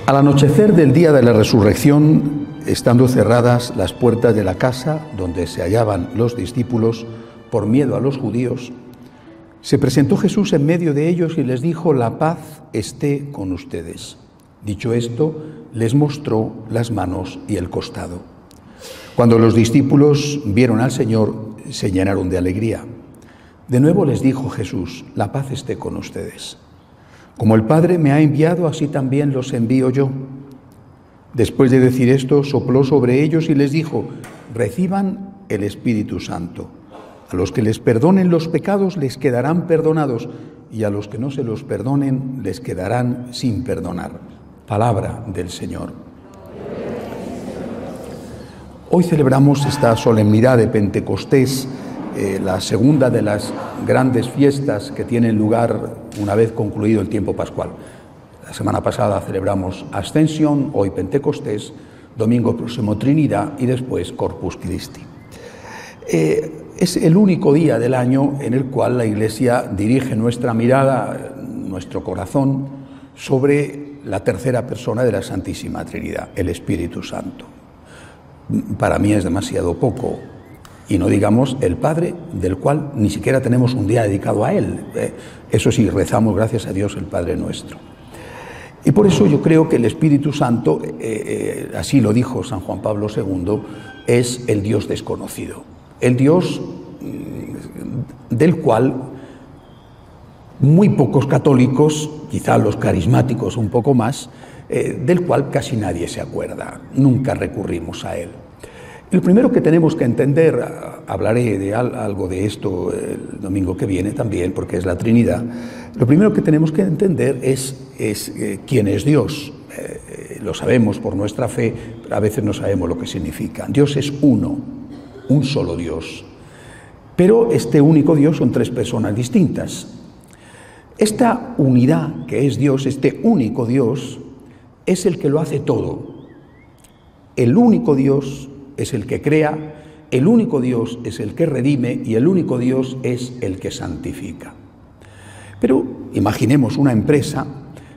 Al anochecer del día de la resurrección, estando cerradas las puertas de la casa donde se hallaban los discípulos por miedo a los judíos, se presentó Jesús en medio de ellos y les dijo: la paz esté con ustedes. Dicho esto, les mostró las manos y el costado. Cuando los discípulos vieron al Señor, se llenaron de alegría. De nuevo les dijo Jesús: la paz esté con ustedes. Como el Padre me ha enviado, así también los envío yo. Después de decir esto, sopló sobre ellos y les dijo: reciban el Espíritu Santo. A los que les perdonen los pecados les quedarán perdonados, y a los que no se los perdonen les quedarán sin perdonar. Palabra del Señor. Hoy celebramos esta solemnidad de Pentecostés, la segunda de las grandes fiestas que tienen lugar una vez concluido el tiempo pascual. La semana pasada celebramos Ascensión, hoy Pentecostés, domingo próximo Trinidad y después Corpus Christi. Es el único día del año en el cual la Iglesia dirige nuestra mirada, nuestro corazón, sobre la tercera persona de la Santísima Trinidad, el Espíritu Santo. Para mí es demasiado poco. Y no digamos el Padre, del cual ni siquiera tenemos un día dedicado a Él. Eso sí, rezamos, gracias a Dios, el Padre nuestro. Y por eso yo creo que el Espíritu Santo, así lo dijo San Juan Pablo II, es el Dios desconocido. El Dios del cual muy pocos católicos, quizá los carismáticos un poco más, del cual casi nadie se acuerda. Nunca recurrimos a Él. Lo primero que tenemos que entender, hablaré de algo de esto el domingo que viene también, porque es la Trinidad. Lo primero que tenemos que entender es quién es Dios. Lo sabemos por nuestra fe, pero a veces no sabemos lo que significa. Dios es uno, un solo Dios. Pero este único Dios son tres personas distintas. Esta unidad que es Dios, este único Dios, es el que lo hace todo. El único Dios es el que crea, el único Dios es el que redime y el único Dios es el que santifica. Pero imaginemos una empresa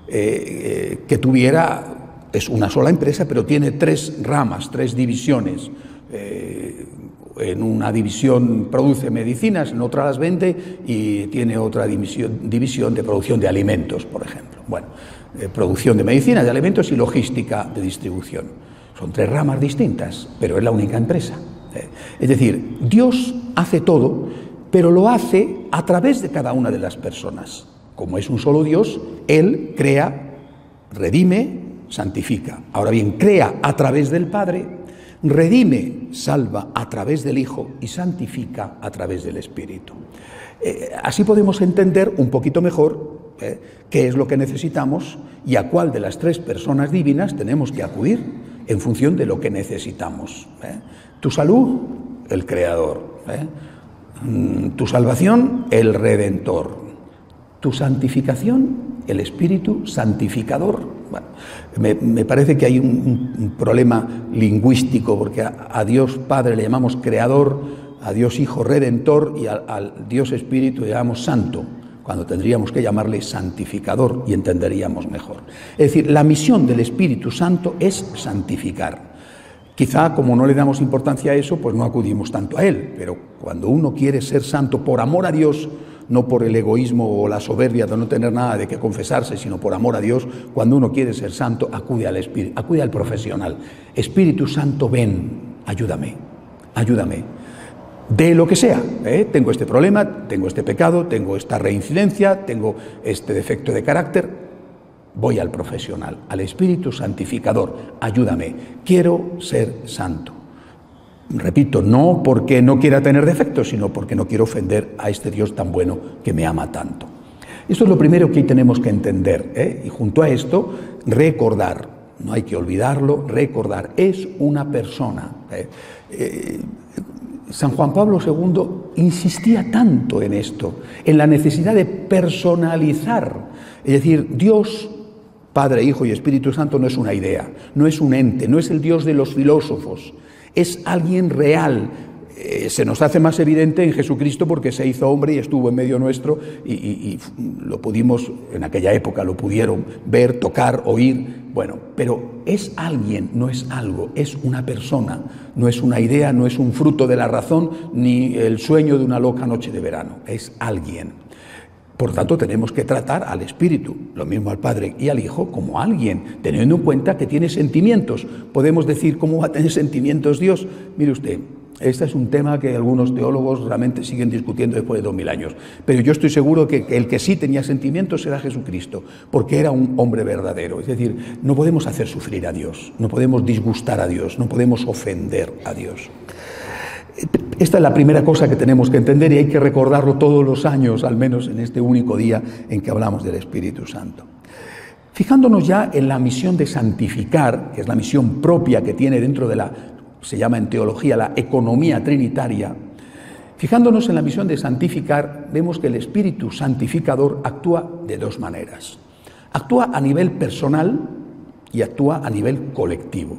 que tuviera, es una sola empresa, pero tiene tres ramas, tres divisiones. En una división produce medicinas, en otra las vende y tiene otra división de producción de alimentos, por ejemplo. Bueno, producción de medicinas, de alimentos y logística de distribución. Son tres ramas distintas, pero es la única empresa. Es decir, Dios hace todo, pero lo hace a través de cada una de las personas. Como es un solo Dios, Él crea, redime, santifica. Ahora bien, crea a través del Padre, redime, salva a través del Hijo y santifica a través del Espíritu. Así podemos entender un poquito mejor qué es lo que necesitamos y a cuál de las tres personas divinas tenemos que acudir en función de lo que necesitamos. Tu salud, el Creador. Tu salvación, el Redentor. Tu santificación, el Espíritu Santificador. Bueno, me parece que hay un problema lingüístico, porque a Dios Padre le llamamos Creador, a Dios Hijo Redentor y al Dios Espíritu le llamamos Santo, cuando tendríamos que llamarle santificador y entenderíamos mejor. Es decir, la misión del Espíritu Santo es santificar. Quizá como no le damos importancia a eso, pues no acudimos tanto a Él, pero cuando uno quiere ser santo por amor a Dios, no por el egoísmo o la soberbia de no tener nada de qué confesarse, sino por amor a Dios, cuando uno quiere ser santo, acude al Espíritu, acude al profesional. Espíritu Santo, ven, ayúdame, ayúdame. De lo que sea, tengo este problema, tengo este pecado, tengo esta reincidencia, tengo este defecto de carácter, voy al profesional, al Espíritu Santificador, ayúdame, quiero ser santo. Repito, no porque no quiera tener defectos, sino porque no quiero ofender a este Dios tan bueno que me ama tanto. Esto es lo primero que tenemos que entender, y junto a esto, recordar, no hay que olvidarlo, recordar, es una persona. San Juan Pablo II insistía tanto en esto, en la necesidad de personalizar. Es decir, Dios, Padre, Hijo y Espíritu Santo no es una idea, no es un ente, no es el Dios de los filósofos, es alguien real, se nos hace más evidente en Jesucristo porque se hizo hombre y estuvo en medio nuestro y lo pudimos, en aquella época lo pudieron ver, tocar, oír. Bueno, pero es alguien, no es algo, es una persona, no es una idea, no es un fruto de la razón ni el sueño de una loca noche de verano, es alguien. Por tanto, tenemos que tratar al Espíritu, lo mismo al Padre y al Hijo, como alguien, teniendo en cuenta que tiene sentimientos. Podemos decir, ¿cómo va a tener sentimientos Dios? Mire usted, este es un tema que algunos teólogos realmente siguen discutiendo después de 2000 años. Pero yo estoy seguro que el que sí tenía sentimientos era Jesucristo, porque era un hombre verdadero. Es decir, no podemos hacer sufrir a Dios, no podemos disgustar a Dios, no podemos ofender a Dios. Esta es la primera cosa que tenemos que entender y hay que recordarlo todos los años, al menos en este único día en que hablamos del Espíritu Santo. Fijándonos ya en la misión de santificar, que es la misión propia que tiene dentro de se llama en teología la economía trinitaria, fijándonos en la misión de santificar, vemos que el Espíritu santificador actúa de dos maneras. Actúa a nivel personal y actúa a nivel colectivo.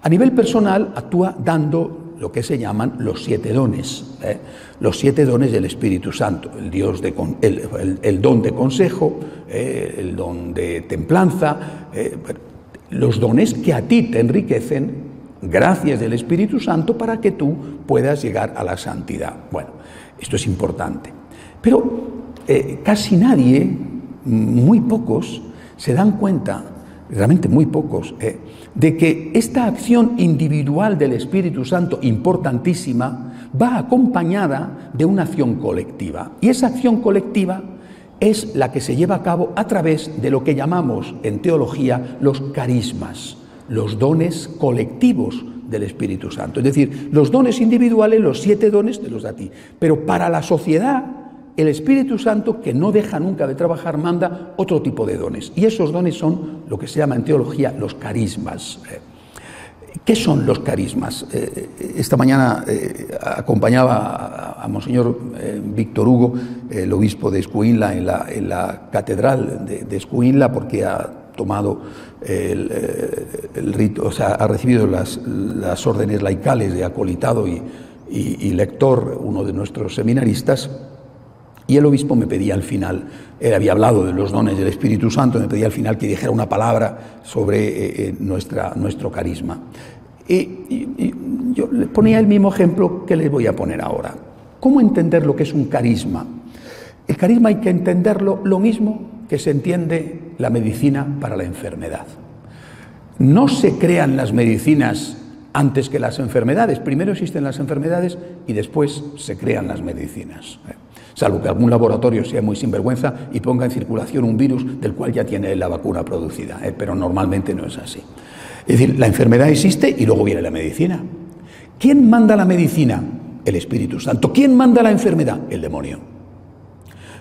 A nivel personal actúa dando lo que se llaman los 7 dones, los 7 dones del Espíritu Santo, el don de consejo, el don de templanza, los dones que a ti te enriquecen gracias del Espíritu Santo para que tú puedas llegar a la santidad. Bueno, esto es importante. Pero casi nadie, muy pocos, se dan cuenta, realmente muy pocos, de que esta acción individual del Espíritu Santo, importantísima, va acompañada de una acción colectiva. Y esa acción colectiva es la que se lleva a cabo a través de lo que llamamos en teología los carismas, los dones colectivos del Espíritu Santo. Es decir, los dones individuales, los 7 dones te los da a ti. Pero para la sociedad, el Espíritu Santo, que no deja nunca de trabajar, manda otro tipo de dones. Y esos dones son lo que se llama en teología los carismas. ¿Qué son los carismas? Esta mañana acompañaba a Monseñor Víctor Hugo, el obispo de Escuintla, en la catedral de Escuintla, porque ha tomado el rito, o sea, ha recibido las órdenes laicales de acolitado y lector, uno de nuestros seminaristas. Y el obispo me pedía al final, él había hablado de los dones del Espíritu Santo, me pedía al final que dijera una palabra sobre nuestro carisma. Y yo le ponía el mismo ejemplo que les voy a poner ahora. ¿Cómo entender lo que es un carisma? El carisma hay que entenderlo lo mismo que se entiende la medicina para la enfermedad. No se crean las medicinas antes que las enfermedades. Primero existen las enfermedades y después se crean las medicinas. Salvo que algún laboratorio sea muy sinvergüenza y ponga en circulación un virus del cual ya tiene la vacuna producida, pero normalmente no es así. Es decir, la enfermedad existe y luego viene la medicina. ¿Quién manda la medicina? El Espíritu Santo. ¿Quién manda la enfermedad? El demonio.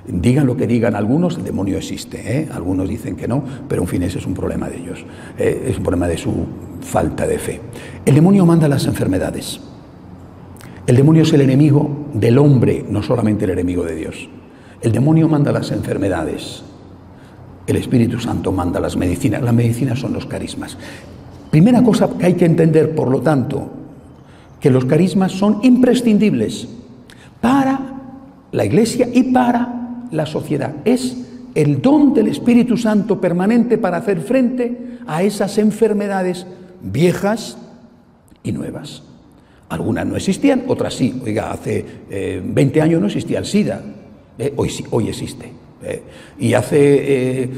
Digan lo que digan algunos, el demonio existe, Algunos dicen que no, pero en fin, ese es un problema de ellos, es un problema de su falta de fe. El demonio manda las enfermedades. El demonio es el enemigo del hombre, no solamente el enemigo de Dios. El demonio manda las enfermedades. El Espíritu Santo manda las medicinas. Las medicinas son los carismas. Primera cosa que hay que entender, por lo tanto, que los carismas son imprescindibles para la Iglesia y para la sociedad. Es el don del Espíritu Santo permanente para hacer frente a esas enfermedades viejas y nuevas. Algunas no existían, otras sí. Oiga, hace 20 años no existía el SIDA, hoy sí, hoy existe. Y hace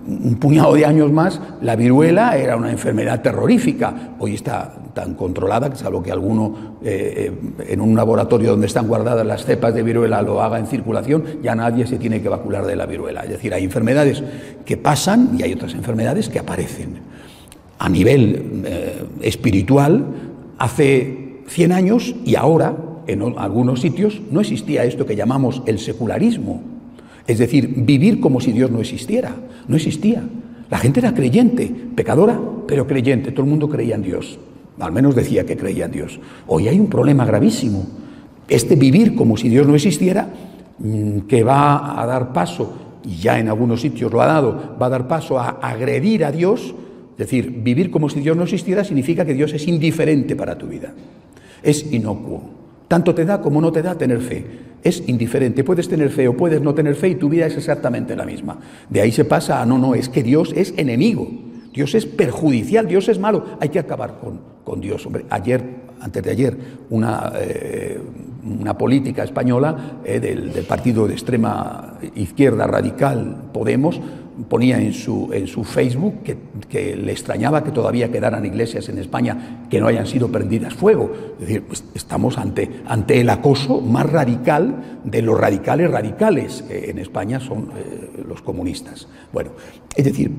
un puñado de años más la viruela era una enfermedad terrorífica. Hoy está tan controlada que salvo que alguno en un laboratorio donde están guardadas las cepas de viruela lo haga en circulación, ya nadie se tiene que vacunar de la viruela. Es decir, hay enfermedades que pasan y hay otras enfermedades que aparecen. A nivel espiritual, hace 100 años y ahora en algunos sitios no existía esto que llamamos el secularismo. Es decir, vivir como si Dios no existiera. No existía. La gente era creyente, pecadora, pero creyente. Todo el mundo creía en Dios. Al menos decía que creía en Dios. Hoy hay un problema gravísimo. Este vivir como si Dios no existiera, que va a dar paso, y ya en algunos sitios lo ha dado, va a dar paso a agredir a Dios. Es decir, vivir como si Dios no existiera significa que Dios es indiferente para tu vida. Es inocuo. Tanto te da como no te da tener fe. Es indiferente. Puedes tener fe o puedes no tener fe y tu vida es exactamente la misma. De ahí se pasa a no, es que Dios es enemigo. Dios es perjudicial, Dios es malo. Hay que acabar con Dios. Hombre, antes de ayer, una política española del partido de extrema izquierda radical, Podemos, ponía en su Facebook que le extrañaba que todavía quedaran iglesias en España que no hayan sido prendidas fuego. Es decir, pues estamos ante el acoso más radical de los radicales, que en España son los comunistas. Bueno, es decir,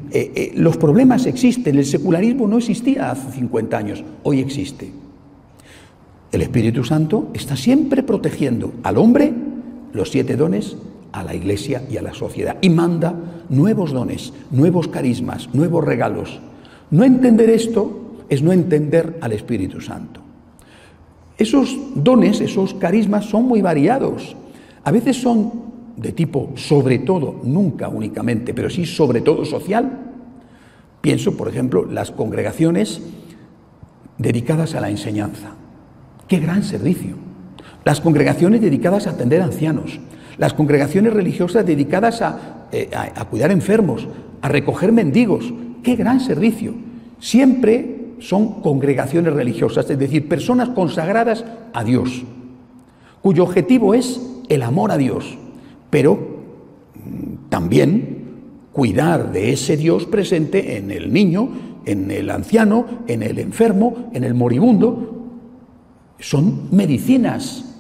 los problemas existen. El secularismo no existía hace 50 años, hoy existe. El Espíritu Santo está siempre protegiendo al hombre, los 7 dones, a la Iglesia y a la sociedad, y manda nuevos dones, nuevos carismas, nuevos regalos. No entender esto es no entender al Espíritu Santo. Esos dones, esos carismas son muy variados. A veces son de tipo sobre todo, nunca únicamente, pero sí sobre todo social. Pienso, por ejemplo, las congregaciones dedicadas a la enseñanza. ¡Qué gran servicio! Las congregaciones dedicadas a atender ancianos. Las congregaciones religiosas dedicadas a cuidar enfermos, a recoger mendigos. ¡Qué gran servicio! Siempre son congregaciones religiosas, es decir, personas consagradas a Dios, cuyo objetivo es el amor a Dios, pero también cuidar de ese Dios presente en el niño, en el anciano, en el enfermo, en el moribundo. Son medicinas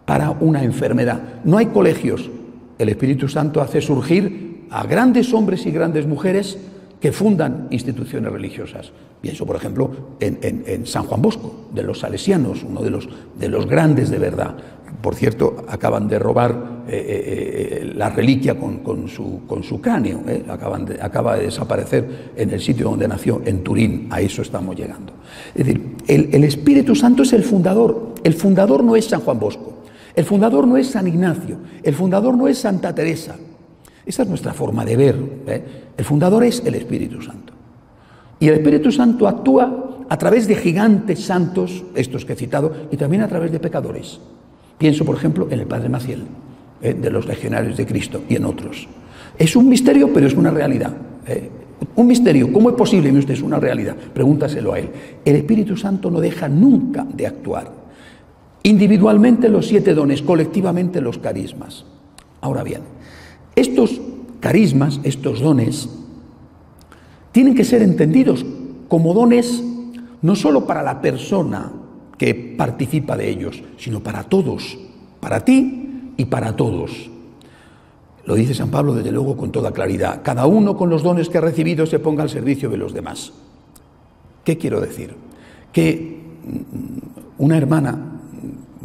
para una enfermedad. No hay colegios. El Espíritu Santo hace surgir a grandes hombres y grandes mujeres que fundan instituciones religiosas. Pienso, por ejemplo, en San Juan Bosco, de los salesianos, uno de los grandes de verdad. Por cierto, acaban de robar la reliquia con su cráneo. Acaba de desaparecer en el sitio donde nació, en Turín. A eso estamos llegando. Es decir, el Espíritu Santo es el fundador. El fundador no es San Juan Bosco. El fundador no es San Ignacio. El fundador no es Santa Teresa. Esa es nuestra forma de ver. El fundador es el Espíritu Santo. Y el Espíritu Santo actúa a través de gigantes santos, estos que he citado, y también a través de pecadores. Pienso, por ejemplo, en el Padre Maciel, de los Legionarios de Cristo, y en otros. Es un misterio, pero es una realidad. Un misterio, ¿cómo es posible? Usted es una realidad. Pregúntaselo a él. El Espíritu Santo no deja nunca de actuar. Individualmente los 7 dones, colectivamente los carismas. Ahora bien, estos carismas, estos dones, tienen que ser entendidos como dones no solo para la persona que participa de ellos, sino para todos, para ti y para todos. Lo dice San Pablo, desde luego, con toda claridad. Cada uno con los dones que ha recibido se ponga al servicio de los demás. ¿Qué quiero decir? Que una hermana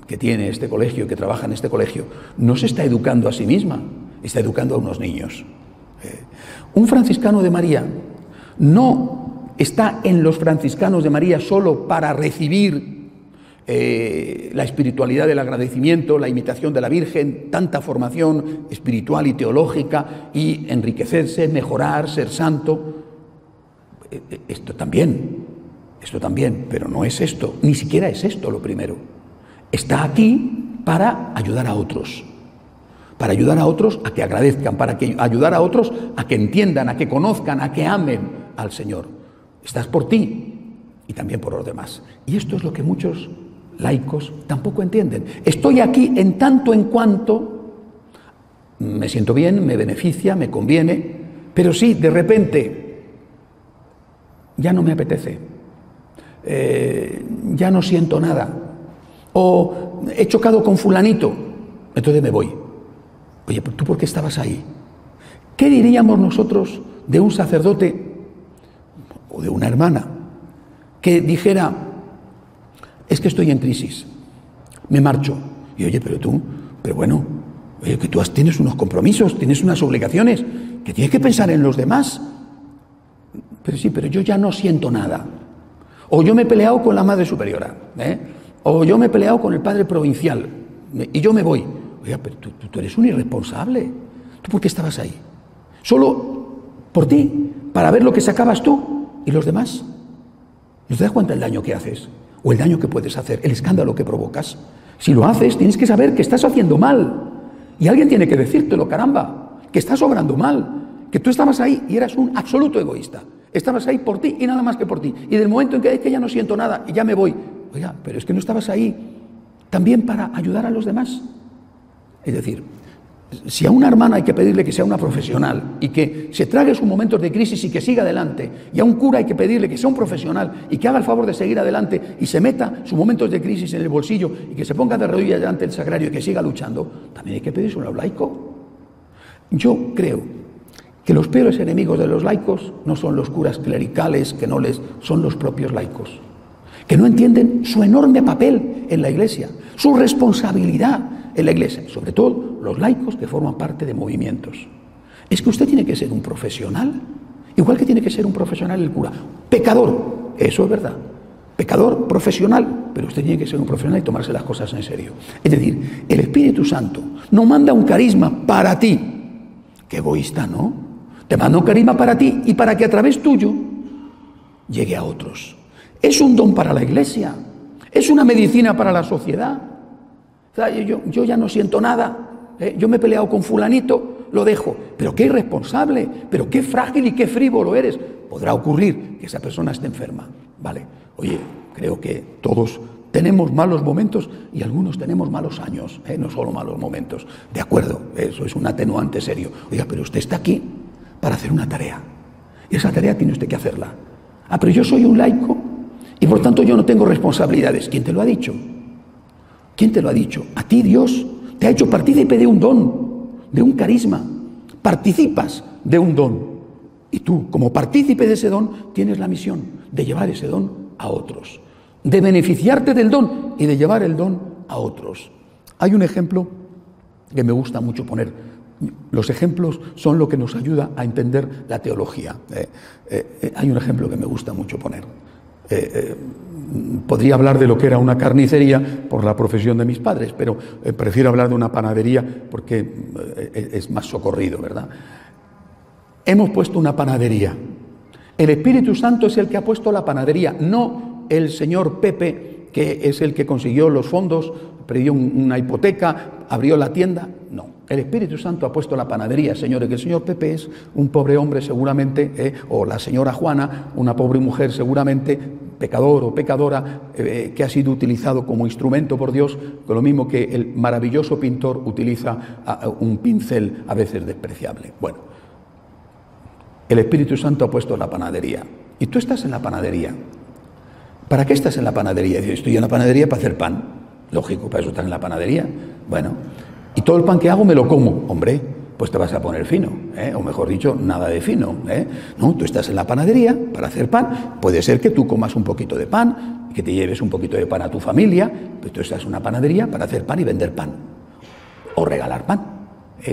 que tiene este colegio, que trabaja en este colegio, no se está educando a sí misma, está educando a unos niños. Un franciscano de María no está en los franciscanos de María solo para recibir la espiritualidad del agradecimiento, la imitación de la Virgen, tanta formación espiritual y teológica, y enriquecerse, mejorar, ser santo. Esto también, pero no es esto, ni siquiera es esto lo primero. Está aquí para ayudar a otros a que agradezcan, para ayudar a otros a que entiendan, a que conozcan, a que amen al Señor. Estás por ti y también por los demás. Y esto es lo que muchos laicos tampoco entienden. Estoy aquí en tanto en cuanto me siento bien, me beneficia, me conviene, pero sí, de repente, ya no me apetece, ya no siento nada, o he chocado con fulanito, entonces me voy. Oye, ¿tú por qué estabas ahí? ¿Qué diríamos nosotros de un sacerdote o de una hermana que dijera: es que estoy en crisis, me marcho? Y oye, pero bueno, oye, que tú tienes unos compromisos, tienes unas obligaciones, que tienes que pensar en los demás. Pero sí, pero yo ya no siento nada. O yo me he peleado con la madre superiora, o yo me he peleado con el padre provincial, y yo me voy. Oye, pero tú eres un irresponsable. ¿Tú por qué estabas ahí? ¿Solo por ti? ¿Para ver lo que sacabas tú y los demás? ¿No te das cuenta del daño que haces? o el daño que puedes hacer, el escándalo que provocas. Si lo haces, tienes que saber que estás haciendo mal. Y alguien tiene que decírtelo, caramba, que estás obrando mal, que tú estabas ahí y eras un absoluto egoísta. Estabas ahí por ti y nada más que por ti. Y del momento en que es que ya no siento nada y ya me voy. Oiga, pero es que no estabas ahí también para ayudar a los demás. Es decir, si a una hermana hay que pedirle que sea una profesional y que se trague sus momentos de crisis y que siga adelante, y a un cura hay que pedirle que sea un profesional y que haga el favor de seguir adelante y se meta sus momentos de crisis en el bolsillo y que se ponga de rodillas delante del sagrario y que siga luchando, también hay que pedírselo a un laico. Yo creo que los peores enemigos de los laicos no son los curas clericales, que no les son los propios laicos, que no entienden su enorme papel en la Iglesia, su responsabilidad en la Iglesia, sobre todo los laicos que forman parte de movimientos. Es que usted tiene que ser un profesional, igual que tiene que ser un profesional el cura. Pecador, eso es verdad. Pecador, profesional, pero usted tiene que ser un profesional y tomarse las cosas en serio. Es decir, el Espíritu Santo no manda un carisma para ti. Qué egoísta, ¿no? Te manda un carisma para ti y para que a través tuyo llegue a otros. Es un don para la Iglesia, es una medicina para la sociedad. O sea, yo ya no siento nada, yo me he peleado con fulanito, lo dejo. Pero qué irresponsable, pero qué frágil y qué frívolo eres. Podrá ocurrir que esa persona esté enferma, ¿vale? Oye, creo que todos tenemos malos momentos y algunos tenemos malos años, no solo malos momentos. De acuerdo, eso es un atenuante serio. Oiga, pero usted está aquí para hacer una tarea. Y esa tarea tiene usted que hacerla. Ah, pero yo soy un laico y por tanto yo no tengo responsabilidades. ¿Quién te lo ha dicho? ¿Quién te lo ha dicho? A ti Dios te ha hecho partícipe de un don, de un carisma. Participas de un don. Y tú, como partícipe de ese don, tienes la misión de llevar ese don a otros, de beneficiarte del don y de llevar el don a otros. Hay un ejemplo que me gusta mucho poner. Los ejemplos son lo que nos ayuda a entender la teología. Hay un ejemplo que me gusta mucho poner. Podría hablar de lo que era una carnicería por la profesión de mis padres, pero prefiero hablar de una panadería porque es más socorrido, ¿verdad? Hemos puesto una panadería. El Espíritu Santo es el que ha puesto la panadería, no el señor Pepe, que es el que consiguió los fondos, pidió una hipoteca, abrió la tienda. No, el Espíritu Santo ha puesto la panadería, señores, que el señor Pepe es un pobre hombre seguramente, o la señora Juana, una pobre mujer seguramente, pecador o pecadora, que ha sido utilizado como instrumento por Dios, con lo mismo que el maravilloso pintor utiliza un pincel a veces despreciable. Bueno, el Espíritu Santo ha puesto la panadería y tú estás en la panadería. ¿Para qué estás en la panadería? Dices, estoy en la panadería para hacer pan. Lógico, para eso estás en la panadería. Bueno, y todo el pan que hago me lo como. Hombre, pues te vas a poner fino, o mejor dicho, nada de fino. No, tú estás en la panadería para hacer pan. Puede ser que tú comas un poquito de pan, que te lleves un poquito de pan a tu familia, pero tú estás en una panadería para hacer pan y vender pan. O regalar pan.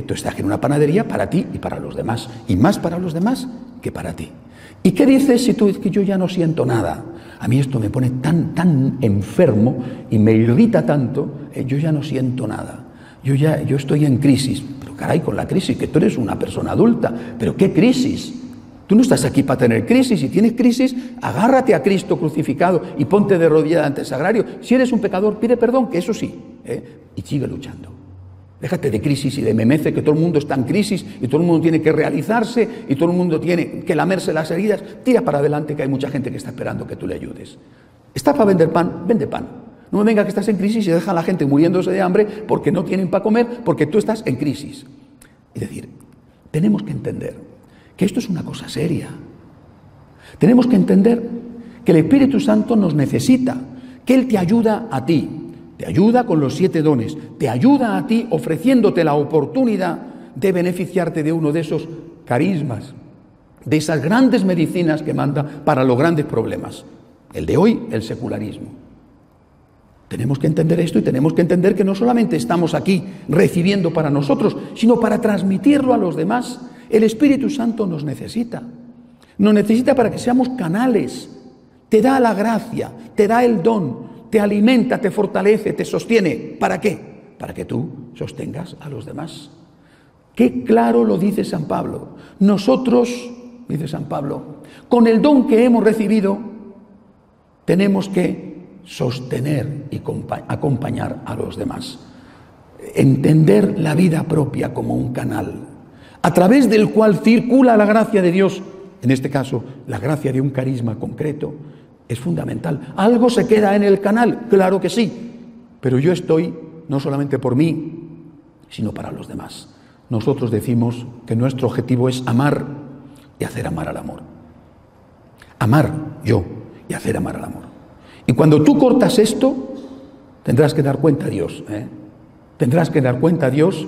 Tú estás en una panadería para ti y para los demás. Y más para los demás que para ti. ¿Y qué dices si tú dices que yo ya no siento nada? A mí esto me pone tan enfermo y me irrita tanto, yo ya no siento nada. Yo estoy en crisis. Pero caray, con la crisis, que tú eres una persona adulta. ¿Pero qué crisis? Tú no estás aquí para tener crisis. Si tienes crisis, agárrate a Cristo crucificado y ponte de rodillas ante el sagrario. Si eres un pecador, pide perdón, que eso sí, y sigue luchando. Déjate de crisis y de memece, que todo el mundo está en crisis y todo el mundo tiene que realizarse y todo el mundo tiene que lamerse las heridas. Tira para adelante, que hay mucha gente que está esperando que tú le ayudes. ¿Estás para vender pan? Vende pan. No me venga que estás en crisis y deja a la gente muriéndose de hambre porque no tienen para comer, porque tú estás en crisis. Es decir, tenemos que entender que esto es una cosa seria. Tenemos que entender que el Espíritu Santo nos necesita, que Él te ayuda a ti. Te ayuda con los 7 dones, te ayuda a ti ofreciéndote la oportunidad de beneficiarte de uno de esos carismas, de esas grandes medicinas que manda para los grandes problemas. El de hoy, el secularismo. Tenemos que entender esto y tenemos que entender que no solamente estamos aquí recibiendo para nosotros, sino para transmitirlo a los demás. El Espíritu Santo nos necesita para que seamos canales. Te da la gracia, te da el don, te alimenta, te fortalece, te sostiene. ¿Para qué? Para que tú sostengas a los demás. Qué claro lo dice San Pablo. Nosotros, dice San Pablo, con el don que hemos recibido, tenemos que sostener y acompañar a los demás. Entender la vida propia como un canal, a través del cual circula la gracia de Dios, en este caso, la gracia de un carisma concreto, es fundamental. ¿Algo se queda en el canal? Claro que sí, pero yo estoy no solamente por mí, sino para los demás. Nosotros decimos que nuestro objetivo es amar y hacer amar al amor. Amar yo y hacer amar al amor. Y cuando tú cortas esto, tendrás que dar cuenta a Dios. Tendrás que dar cuenta a Dios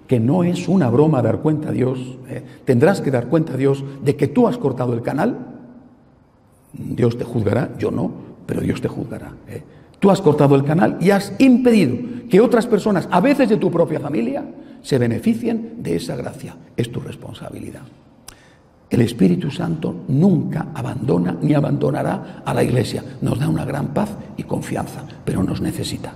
que no es una broma dar cuenta a Dios. Tendrás que dar cuenta a Dios de que tú has cortado el canal. Dios te juzgará, yo no, pero Dios te juzgará. Tú has cortado el canal y has impedido que otras personas, a veces de tu propia familia, se beneficien de esa gracia. Es tu responsabilidad. El Espíritu Santo nunca abandona ni abandonará a la Iglesia. Nos da una gran paz y confianza, pero nos necesita.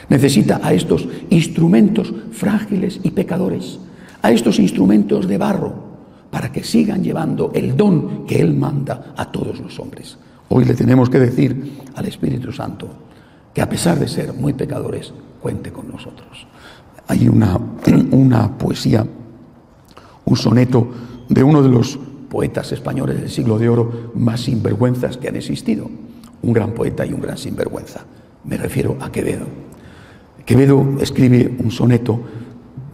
Necesita a estos instrumentos frágiles y pecadores, a estos instrumentos de barro, para que sigan llevando el don que Él manda a todos los hombres. Hoy le tenemos que decir al Espíritu Santo que, a pesar de ser muy pecadores, cuente con nosotros. Hay una poesía, un soneto de uno de los poetas españoles del siglo de oro más sinvergüenzas que han existido. Un gran poeta y un gran sinvergüenza. Me refiero a Quevedo. Quevedo escribe un soneto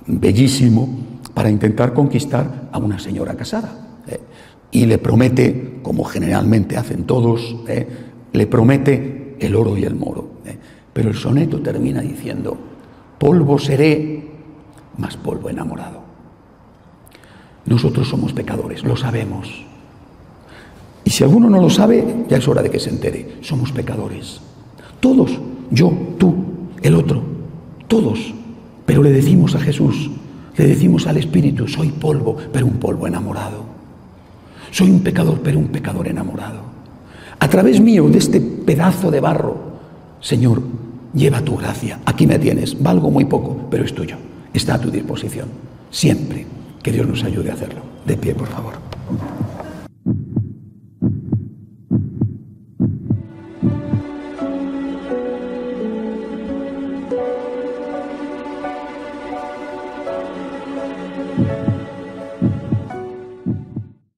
bellísimo para intentar conquistar a una señora casada. Y le promete, como generalmente hacen todos, le promete el oro y el moro. Pero el soneto termina diciendo: polvo seré, mas polvo enamorado. Nosotros somos pecadores, lo sabemos. Y si alguno no lo sabe, ya es hora de que se entere. Somos pecadores. Todos, yo, tú, el otro, todos. Pero le decimos a Jesús, le decimos al Espíritu: soy polvo, pero un polvo enamorado. Soy un pecador, pero un pecador enamorado. A través mío, de este pedazo de barro, Señor, lleva tu gracia. Aquí me tienes, valgo muy poco, pero es tuyo. Está a tu disposición, siempre. Que Dios nos ayude a hacerlo. De pie, por favor.